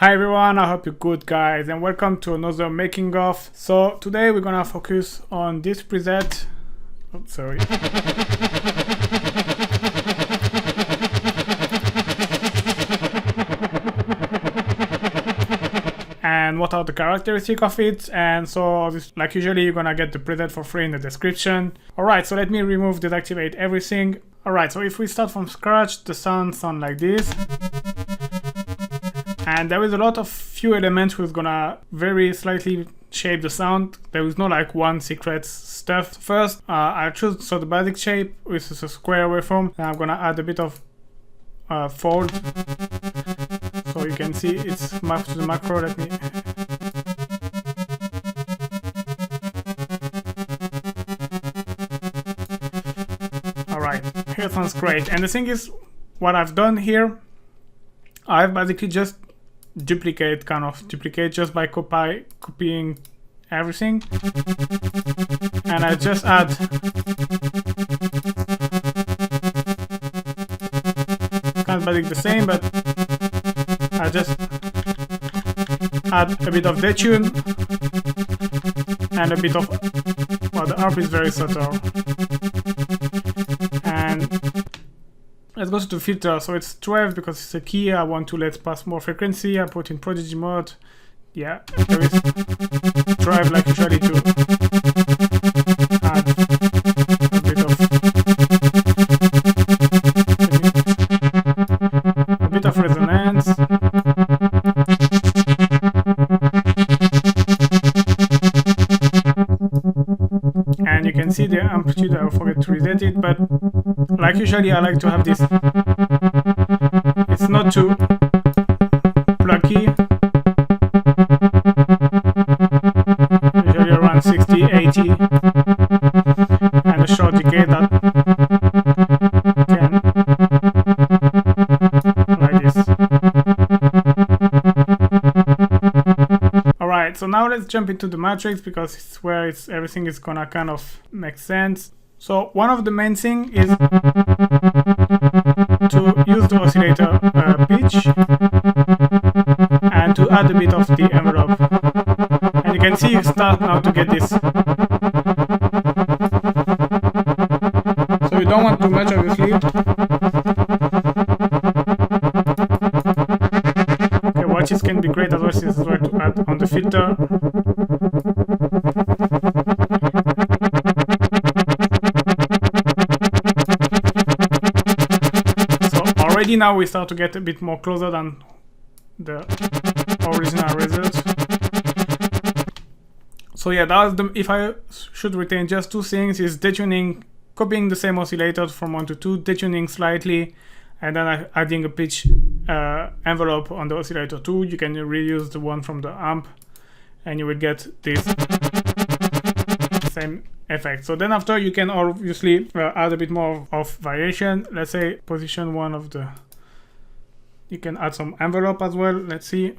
Hi everyone, I hope you're good guys and welcome to another making of. So today we're gonna focus on this preset. Oh, sorry. And what are the characteristics of it, and so like usually you're gonna get the preset for free in the description. Alright, so let me deactivate everything. Alright, so if we start from scratch, the sound like this. And there is a lot of few elements which gonna very slightly shape the sound. There is no like one secret stuff. First, I choose the basic shape, which is a square waveform, and I'm gonna add a bit of fold. So you can see it's mapped to the macro. Let me. Alright, here sounds great. And the thing is, what I've done here, I've basically just duplicate just by copying everything, and I just add kind of basically the same, but I just add a bit of detune and a bit of, well, the arp is very subtle. And let's go to the filter. So it's 12 because it's a key. I want to let pass more frequency. I put in Prodigy mode. Yeah, there is drive like usually to add a bit of resonance. And you can see the amplitude. I forget to reset it, but like usually I like to have this. It's not too plucky. Usually around 60, 80. And a short decay that can like this. Alright, so now let's jump into the matrix because it's where everything is gonna kind of make sense. So one of the main things is to use the oscillator pitch and to add a bit of the envelope. And you can see you start now to get this. So you don't want too much, obviously. Okay, watches can be great as well. This is where to add on the filter. Already now we start to get a bit more closer than the original result. So yeah, that was if I should retain just two things, is detuning, copying the same oscillator from 1 to 2, detuning slightly, and then adding a pitch envelope on the oscillator 2. You can reuse the one from the amp and you will get this same effect. So then after you can obviously add a bit more of variation. Let's say position one of the, you can add some envelope as well. Let's see.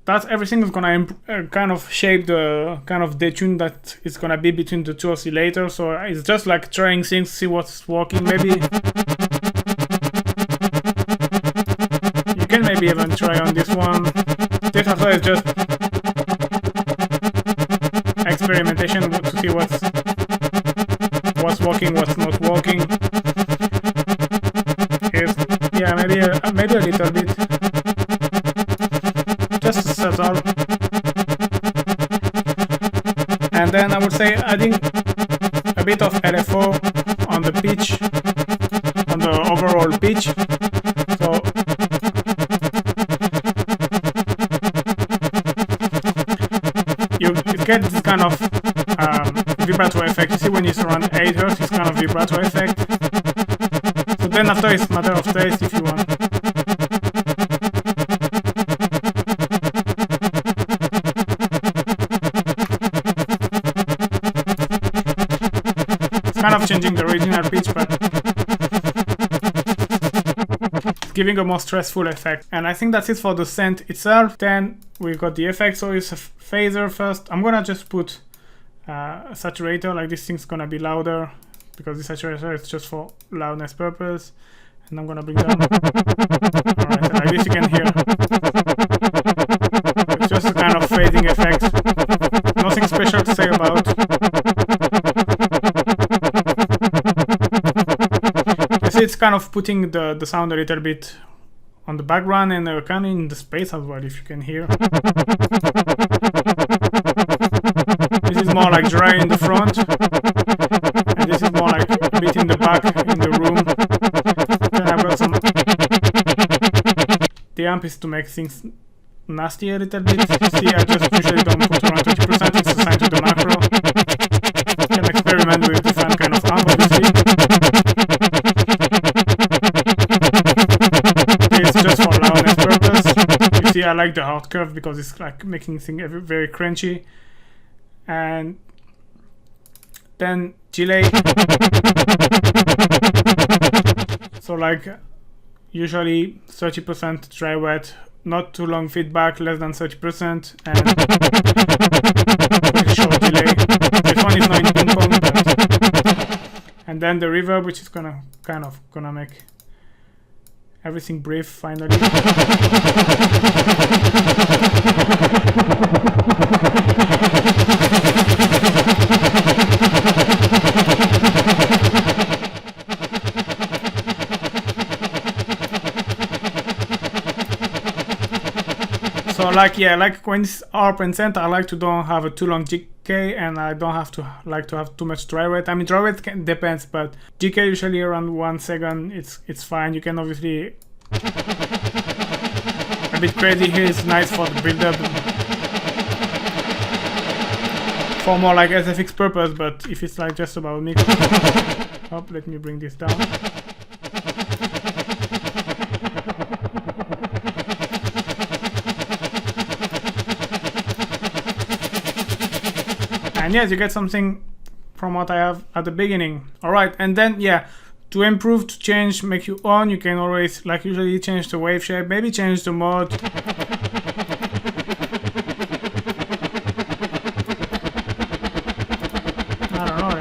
That's everything is gonna kind of shape the kind of detune that is gonna be between the two oscillators. So it's just like trying things, see what's working. Maybe you can maybe even try on this one. This after is just experimentation to see what's working, what's not working. Here's, yeah, maybe a little bit. Just subtle. And then I would say adding a bit of LFO on the pitch, on the overall pitch. So you get this kind of vibrato effect. You see when it's around 8 Hz, it's kind of vibrato effect. So then after it's a matter of taste if you want. It's kind of changing the original pitch, but it's giving a more stressful effect. And I think that's it for the synth itself. Then we got the effect. So it's a phaser first. I'm gonna just put a saturator, like this thing's gonna be louder because this saturator is just for loudness purpose. And I'm gonna bring down. Alright, like this you can hear. It's just a kind of fading effect. Nothing special to say about. You see, it's kind of putting the sound a little bit on the background and kind of in the space as well, if you can hear. This is more like dry in the front, and this is more like a bit in the back in the room. Then I've got some. The amp is to make things nasty a little bit. See, I just usually don't put around 20%. It's assigned to the macro. You can experiment with different kind of amp, obviously. It's just for loudness purpose. You see, I like the hard curve because it's like making things very crunchy. And then delay. So like usually 30% dry wet, not too long feedback, less than 30%, and pretty short delay. This one is not in ping pong, but and then the reverb, which is gonna make everything brief finally. So like when it's ARP and center, I like to don't have a too long GK, and I don't have to have too much dry wet. I mean, dry wet depends, but GK usually around 1 second, it's fine. You can obviously a bit crazy here is nice for the build up, for more like SFX purpose. But if it's like just about mix, oh, let me bring this down. And yes, you get something from what I have at the beginning. Alright, and then yeah, to improve, to change, make you on, you can always, like usually, change the wave shape, maybe change the mode. I don't know.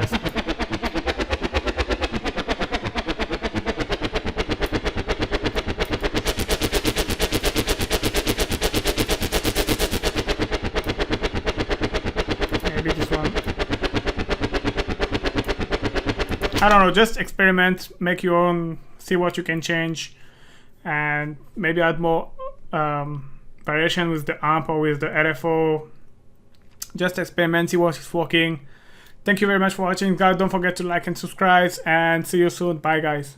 I don't know, just experiment, make your own, see what you can change, and maybe add more variation with the amp or with the LFO. Just experiment, see what is working. Thank you very much for watching, guys. Don't forget to like and subscribe, and see you soon. Bye, guys.